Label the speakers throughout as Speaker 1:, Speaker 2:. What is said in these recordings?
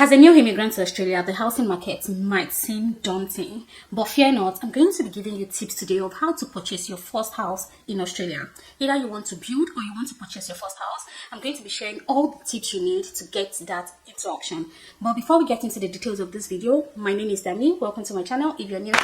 Speaker 1: As a new immigrant to Australia, the housing market might seem daunting, but fear not, I'm going to be giving you tips today of how to purchase your first house in Australia. Either you want to build or you want to purchase your first house, I'm going to be sharing all the tips you need to get that into auction. But before we get into the details of this video, my name is Dammie. Welcome to my channel. If you're new here,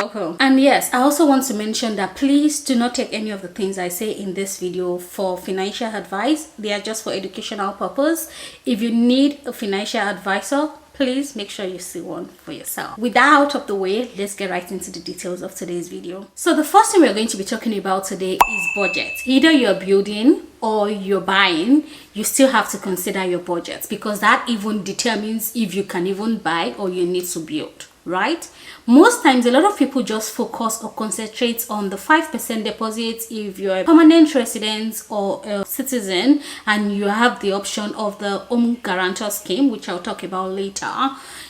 Speaker 1: welcome. And yes, I also want to mention that please do not take any of the things I say in this video for financial advice. They are just for educational purpose. If you need a financial advisor, please make sure you see one for yourself. With that out of the way, let's get right into the details of today's video. So the first thing we're going to be talking about today is budget. Either you're building or you're buying, you still have to consider your budget, because that even determines if you can even buy or you need to build, right? Most times a lot of people just focus or concentrate on the 5% deposit if you're a permanent resident or a citizen, and you have the option of the home guarantor scheme, which I'll talk about later,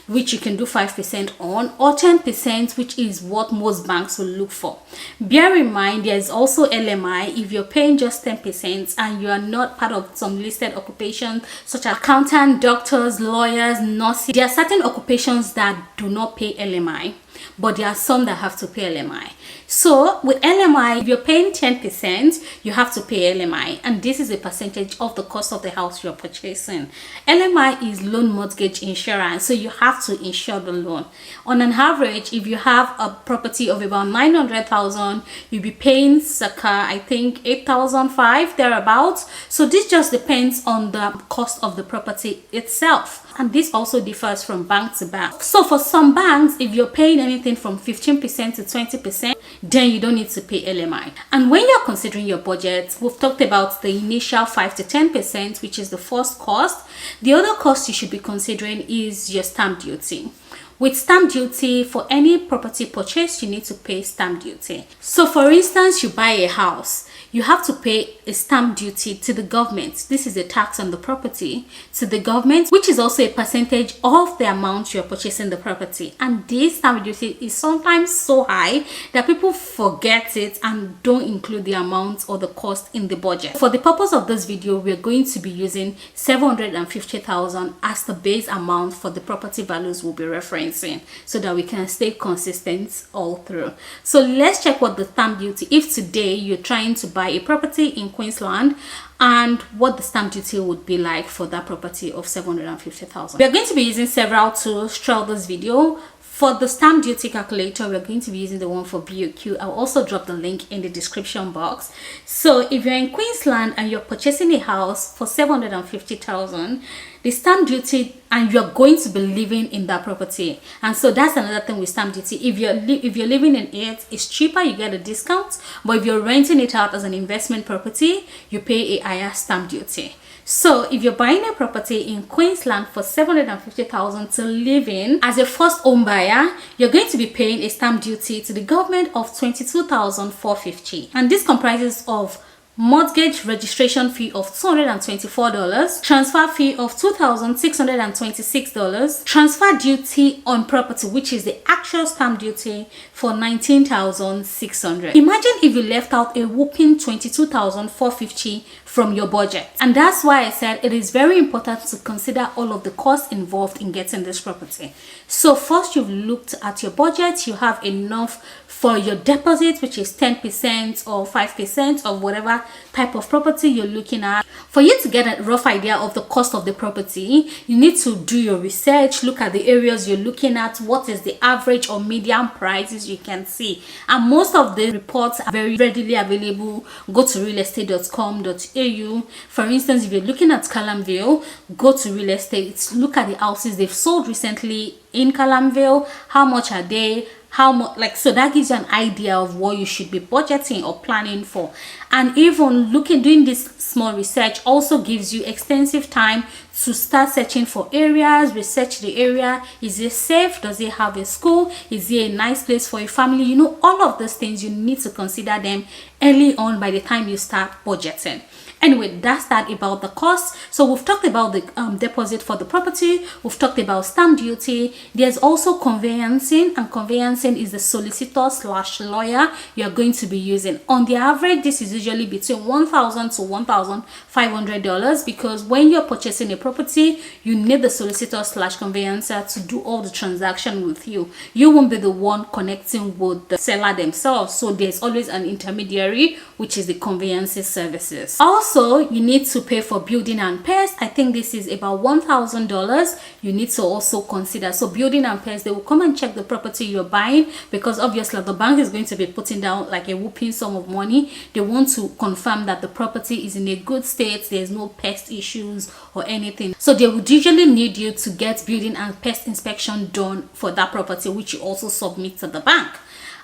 Speaker 1: which you can do 5% on, or 10%, which is what most banks will look for. Bear in mind there's also LMI if you're paying just 10% and you are not part of some listed occupations such as accountant, doctors, lawyers, nurses. There are certain occupations that do not pay LMI, but there are some that have to pay LMI. So with LMI, if you're paying 10%, you have to pay LMI, and this is a percentage of the cost of the house you're purchasing. LMI is loan mortgage insurance, so you have to insure the loan. On an average, if you have a property of about 900,000, you'll be paying circa, I think, 8,500 thereabouts. So this just depends on the cost of the property itself. And this also differs from bank to bank. So for some banks, if you're paying anything from 15% to 20%, then you don't need to pay LMI. And when you're considering your budget, we've talked about the initial 5 to 10%, which is the first cost. The other cost you should be considering is your stamp duty. With stamp duty, for any property purchase, you need to pay stamp duty. So for instance, you buy a house, you have to pay a stamp duty to the government. This is a tax on the property to the government, which is also a percentage of the amount you're purchasing the property. And this stamp duty is sometimes so high that people forget it and don't include the amount or the cost in the budget. For the purpose of this video, we're going to be using 750,000 as the base amount for the property values we'll be referencing, so that we can stay consistent all through. So let's check what the stamp duty, if today you're trying to buy a property in Queensland, and what the stamp duty would be like for that property of 750,000. We are going to be using several tools throughout this video. For the stamp duty calculator, we're going to be using the one for BOQ. I'll also drop the link in the description box. So if you're in Queensland and you're purchasing a house for 750,000, the stamp duty, and you're going to be living in that property, and so that's another thing with stamp duty. If you're living in it, it's cheaper, you get a discount. But if you're renting it out as an investment property, you pay a higher stamp duty. So if you're buying a property in Queensland for 750,000 to live in as a first home buyer, you're going to be paying a stamp duty to the government of 22,450, and this comprises of mortgage registration fee of $224, transfer fee of $2,626, transfer duty on property, which is the actual stamp duty, for $19,600. Imagine if you left out a whopping $22,450 from your budget. And that's why I said it is very important to consider all of the costs involved in getting this property. So first, you've looked at your budget, you have enough for your deposit, which is 10% or 5% of whatever type of property you're looking at. For you to get a rough idea of the cost of the property, you need to do your research, look at the areas you're looking at, what is the average or median prices you can see. And most of the reports are very readily available. Go to realestate.com.au. For instance, if you're looking at Calamvale, go to real estate, look at the houses they've sold recently in Calamvale, how much are they, how much, like, so that gives you an idea of what you should be budgeting or planning for. And even doing this small research also gives you extensive time to start searching for areas, research the area. Is it safe? Does it have a school? Is it a nice place for a family? You know, all of those things, you need to consider them early on by the time you start budgeting. Anyway, that's that about the cost. So we've talked about the deposit for the property. We've talked about stamp duty. There's also conveyancing, and conveyancing is the solicitor slash lawyer you're going to be using. On the average, this is usually between $1,000 to $1,500, because when you're purchasing a property, you need the solicitor slash conveyancer to do all the transaction with you. You won't be the one connecting with the seller themselves, so there's always an intermediary, which is the conveyancing services. Also, you need to pay for building and pest. I think this is about $1,000 you need to also consider. So building and pest, they will come and check the property you're buying, because obviously the bank is going to be putting down like a whooping sum of money. They want to confirm that the property is in a good state, there's no pest issues or anything. So they would usually need you to get building and pest inspection done for that property, which you also submit to the bank.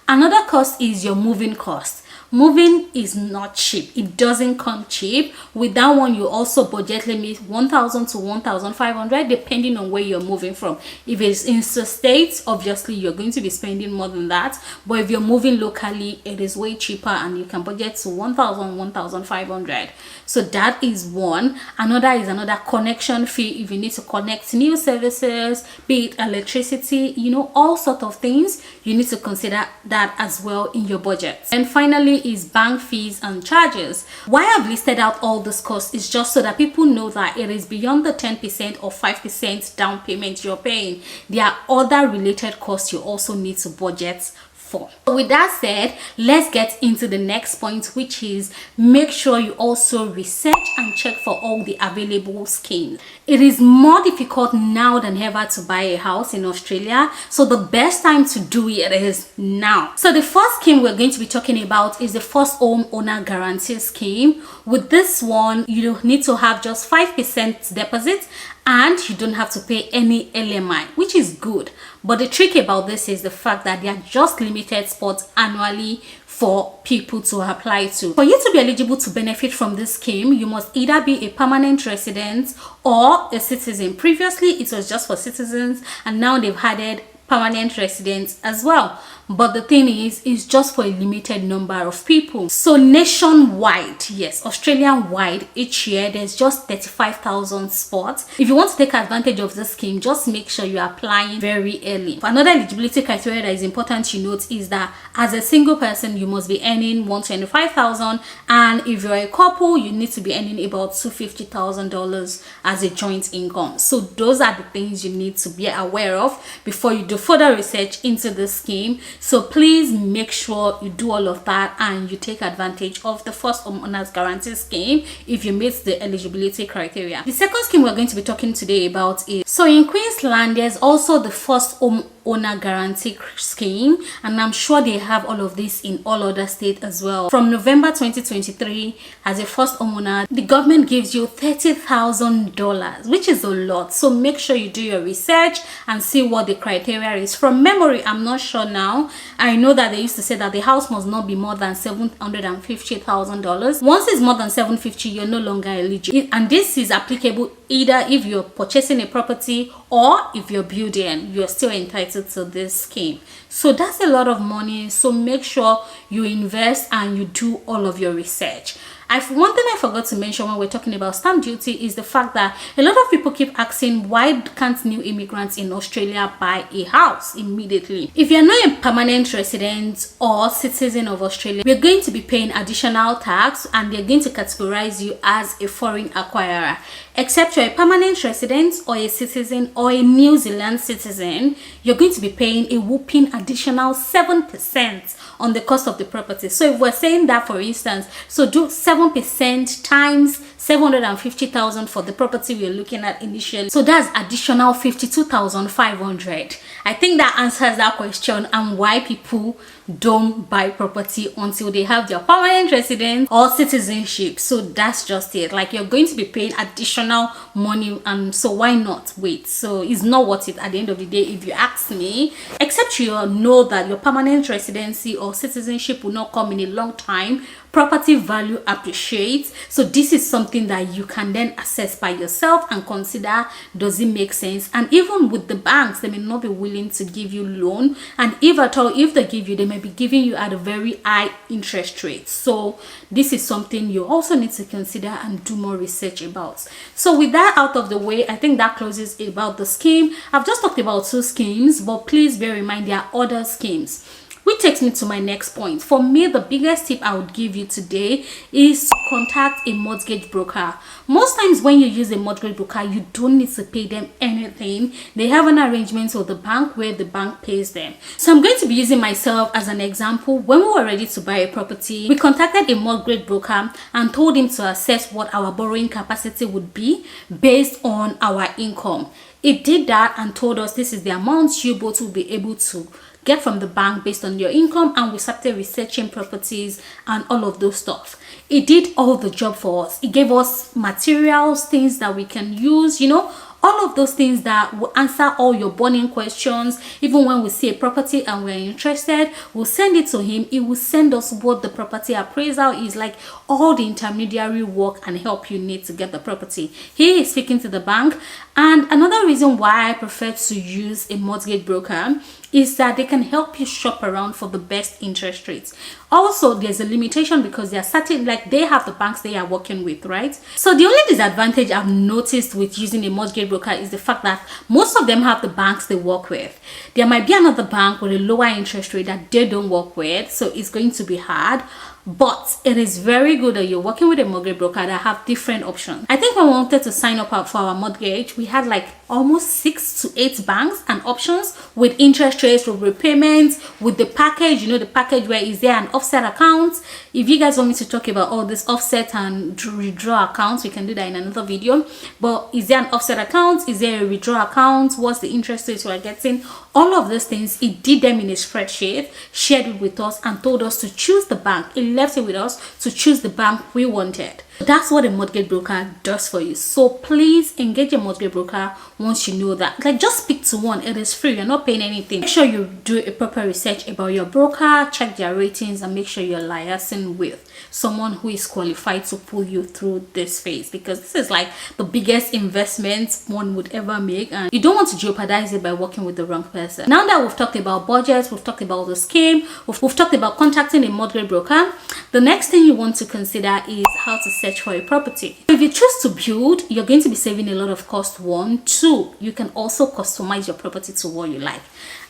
Speaker 1: Another cost is your moving cost. Moving is not cheap. It doesn't come cheap. With that one, you also budget limit $1,000 to $1,500 depending on where you're moving from. If it's in the States, obviously you're going to be spending more than that. But if you're moving locally, it is way cheaper, and you can budget to $1,000, $1,500. So that is one. Another is another connection fee. If you need to connect new services, be it electricity, all sort of things, you need to consider that as well in your budget. And finally is bank fees and charges. Why I've listed out all this costs is just so that people know that it is beyond the 10% or 5% down payment you're paying. There are other related costs you also need to budget for. With that said, let's get into the next point, which is make sure you also research and check for all the available schemes. It is more difficult now than ever to buy a house in Australia, so the best time to do it is now. So the first scheme we're going to be talking about is the first home owner guarantee scheme. With this one, you need to have just 5% deposit, and you don't have to pay any LMI, which is good. But the trick about this is the fact that there are just limited spots annually for people to apply to. For you to be eligible to benefit from this scheme, you must either be a permanent resident or a citizen. Previously, it was just for citizens, and now they've added permanent residents as well. But the thing is, it's just for a limited number of people. So nationwide, yes, Australian-wide, each year there's just 35,000 spots. If you want to take advantage of this scheme, just make sure you're applying very early. Another eligibility criteria that is important to note is that as a single person, you must be earning $125,000, and if you're a couple, you need to be earning about $250,000 as a joint income. So those are the things you need to be aware of before you do further research into this scheme. So please make sure you do all of that and you take advantage of the first homeowners guarantee scheme if you meet the eligibility criteria. The second scheme we're going to be talking today about is, so in Queensland, there's also the first owner guarantee scheme, and I'm sure they have all of this in all other states as well. From November 2023, as a first homeowner, the government gives you $30,000, which is a lot. So make sure you do your research and see what the criteria is. From memory, I'm not sure now. I know that they used to say that the house must not be more than $750,000. Once it's more than $750,000, you're no longer eligible, and this is applicable either if you're purchasing a property or if you're building, you're still entitled to this scheme. So that's a lot of money. So make sure you invest and you do all of your research. One thing I forgot to mention when we're talking about stamp duty is the fact that a lot of people keep asking, why can't new immigrants in Australia buy a house immediately? If you're not a permanent resident or citizen of Australia, we're going to be paying additional tax, and they're going to categorize you as a foreign acquirer. Except you're a permanent resident or a citizen or a New Zealand citizen, you're going to be paying a whopping additional 7% on the cost of the property. So if we're saying that, for instance, so do 7% times $750,000 for the property we're looking at initially. So that's additional $52,500. I think that answers that question and why people don't buy property until they have their permanent residence or citizenship. So that's just it. Like, you're going to be paying additional money, and so why not wait? So it's not worth it at the end of the day, if you ask me, except you know that your permanent residency or citizenship will not come in a long time. property value appreciates. So this is something that you can then assess by yourself and consider, does it make sense? And even with the banks, they may not be willing to give you loan, and if at all, if they give you, they may be giving you at a very high interest rate. So this is something you also need to consider and do more research about. So with that out of the way, I think that closes it about the scheme. I've just talked about 2 schemes, but please bear in mind there are other schemes. Which takes me to my next point. For me, the biggest tip I would give you today is to contact a mortgage broker. Most times when you use a mortgage broker, you don't need to pay them anything. They have an arrangement with the bank where the bank pays them. So I'm going to be using myself as an example. When we were ready to buy a property, we contacted a mortgage broker and told him to assess what our borrowing capacity would be based on our income. It did that and told us this is the amount you both will be able to get from the bank based on your income, and we started researching properties and all of those stuff. It did all the job for us. It gave us materials, things that we can use, all of those things that will answer all your burning questions. Even when we see a property and we're interested, we'll send it to him. He will send us what the property appraisal is, like all the intermediary work and help you need to get the property. He is speaking to the bank. And another reason why I prefer to use a mortgage broker is that they can help you shop around for the best interest rates. Also, there's a limitation because they are certain, like they have the banks they are working with, right? So the only disadvantage I've noticed with using a mortgage broker is the fact that most of them have the banks they work with. There might be another bank with a lower interest rate that they don't work with, so it's going to be hard. But it is very good that you're working with a mortgage broker that have different options. I think when we wanted to sign up for our mortgage, we had like almost 6 to 8 banks and options with interest rates, with repayments, with the package, the package where is there an offset account. If you guys want me to talk about all this offset and withdraw accounts, we can do that in another video. But is there an offset account? Is there a withdraw account? What's the interest rates we are getting? All of those things, it did them in a spreadsheet, shared it with us, and told us to choose the bank. It left it with us to choose the bank we wanted. That's what a mortgage broker does for you. So please engage a mortgage broker once you know that. Like, just speak to one. It is free. You're not paying anything. Make sure you do a proper research about your broker, check their ratings, and make sure you're liaising with someone who is qualified to pull you through this phase, because this is like the biggest investment one would ever make, and you don't want to jeopardize it by working with the wrong person. Now that we've talked about budgets, we've talked about the scheme, we've talked about contacting a mortgage broker, the next thing you want to consider is how to search for a property. If you choose to build, you're going to be saving a lot of cost. 1, 2, you can also customize your property to what you like.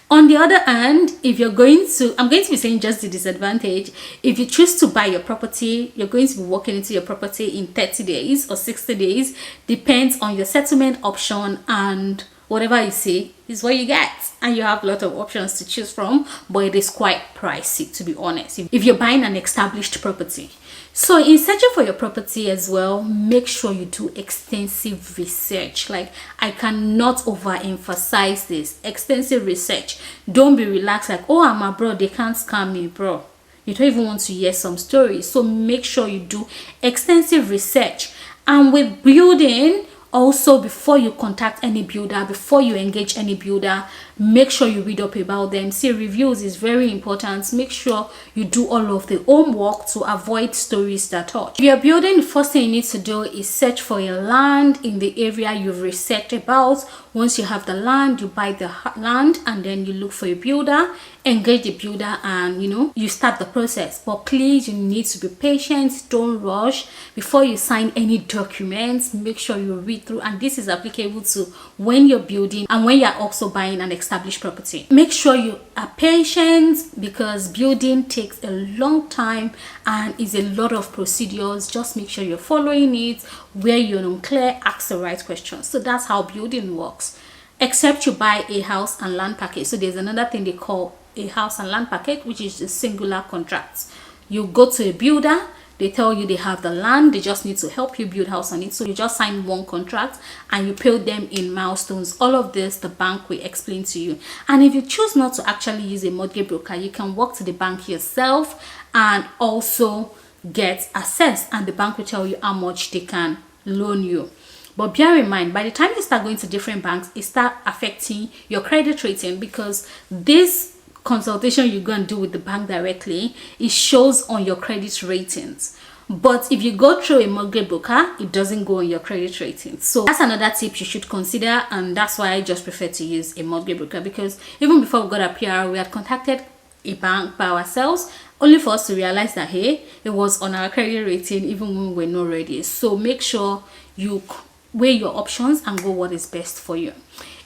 Speaker 1: On the other hand, if you're going to, I'm going to be saying just the disadvantage. If you choose to buy your property, you're going to be walking into your property in 30 days or 60 days. Depends on your settlement option, and whatever you see is what you get. And you have a lot of options to choose from, but it is quite pricey, to be honest, if you're buying an established property. So in searching for your property as well, make sure you do extensive research. Like, I cannot overemphasize this. Extensive research. Don't be relaxed like, oh, I'm abroad, they can't scam me, bro. You don't even want to hear some stories. So make sure you do extensive research. And with building, also, before you contact any builder, before you engage any builder, make sure you read up about them. See, reviews is very important. Make sure you do all of the homework to avoid stories that touch. If you're building, the first thing you need to do is search for a land in the area you've researched about. Once you have the land, you buy the land, and then you look for a builder, engage the builder, and you start the process. But please, you need to be patient. Don't rush. Before you sign any documents, make sure you read through, and this is applicable to when you're building and when you're also buying an established property. Make sure you are patient, because building takes a long time and is a lot of procedures. Just make sure you're following it. Where you're unclear, ask the right questions. So that's how building works, except you buy a house and land package. So there's another thing they call a house and land package, which is a singular contract. You go to a builder, they tell you they have the land, they just need to help you build house on it. So you just sign one contract and you pay them in milestones. All of this the bank will explain to you. And if you choose not to actually use a mortgage broker, you can walk to the bank yourself and also get assessed, and the bank will tell you how much they can loan you. But bear in mind, by the time you start going to different banks, it start affecting your credit rating, because this consultation you go and do with the bank directly, it shows on your credit ratings. But if you go through a mortgage broker, it doesn't go on your credit rating. So that's another tip you should consider, and that's why I just prefer to use a mortgage broker, because even before we got a PR, we had contacted a bank by ourselves, only for us to realize that, hey, it was on our credit rating even when we were not ready. So make sure you weigh your options and go what is best for you.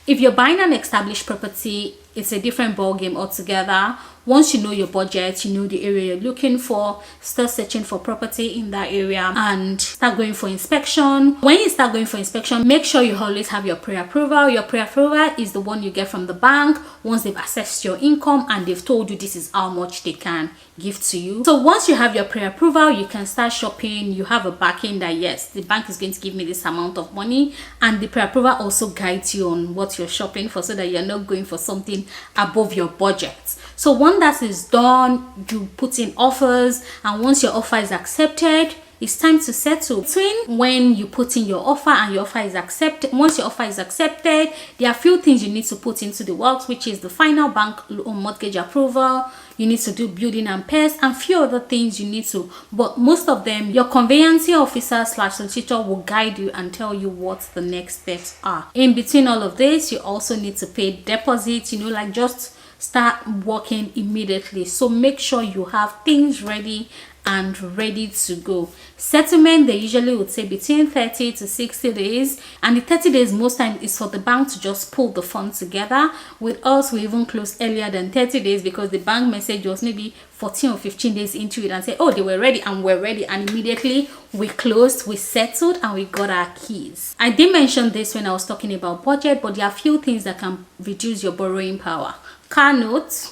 Speaker 1: If you're buying an established property, it's a different ball game altogether. Once you know your budget, you know the area you're looking for, start searching for property in that area and start going for inspection. When you start going for inspection, make sure you always have your pre-approval. Your pre-approval is the one you get from the bank once they've assessed your income and they've told you this is how much they can give to you. So once you have your pre-approval, you can start shopping. You have a backing that yes, the bank is going to give me this amount of money, and the pre-approval also guides you on what you're shopping for so that you're not going for something above your budget. So once that is done, you put in offers, and once your offer is accepted, it's time to settle. Between when you put in your offer and your offer is accepted, once your offer is accepted, there are a few things you need to put into the works, which is the final bank loan mortgage approval. You need to do building and pest and few other things you need to, but most of them your conveyancing officer / solicitor will guide you and tell you what the next steps are. In between all of this, you also need to pay deposits, like just start working immediately. So make sure you have things ready and ready to go. Settlement, they usually would say between 30 to 60 days, and the 30 days most times is for the bank to just pull the funds together. With us, we even close earlier than 30 days because the bank message was maybe 14 or 15 days into it and say, oh, they were ready, and we're ready, and immediately we closed, we settled, and we got our keys. I did mention this when I was talking about budget, but there are a few things that can reduce your borrowing power. Car notes.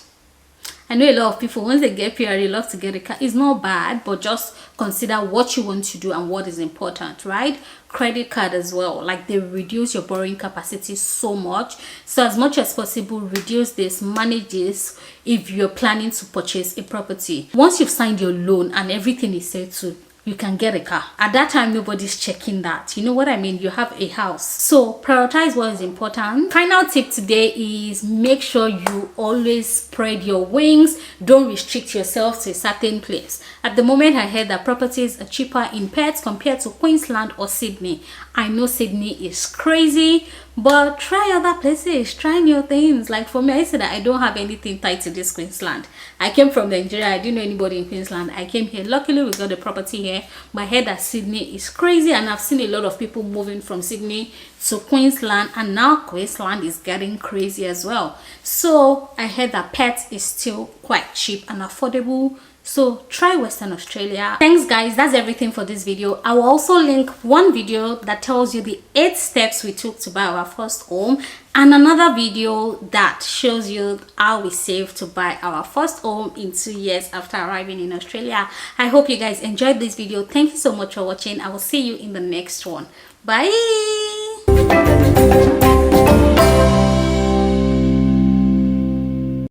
Speaker 1: I know a lot of people, once they get PR, they love to get a car. It's not bad, but just consider what you want to do and what is important, right? Credit card as well, like they reduce your borrowing capacity so much. So as much as possible, reduce this, manage this if you're planning to purchase a property. Once you've signed your loan and everything is settled, you can get a car. At that time, nobody's checking that. You know what I mean? You have a house. So prioritize what is important. Final tip today is make sure you always spread your wings. Don't restrict yourself to a certain place. At the moment, I heard that properties are cheaper in Perth compared to Queensland or Sydney. I know Sydney is crazy, but try other places, try new things. Like for me, I said that I don't have anything tied to this Queensland. I came from Nigeria. I didn't know anybody in Queensland. I came here. Luckily, we got a property here. But I heard that Sydney is crazy, and I've seen a lot of people moving from Sydney to Queensland, and now Queensland is getting crazy as well. So I heard that Perth is still quite cheap and affordable. So try Western Australia. Thanks guys, that's everything for this video. I will also link one video that tells you the 8 steps we took to buy our first home, and another video that shows you how we saved to buy our first home in 2 years after arriving in Australia. I hope you guys enjoyed this video. Thank you so much for watching. I will see you in the next one. Bye.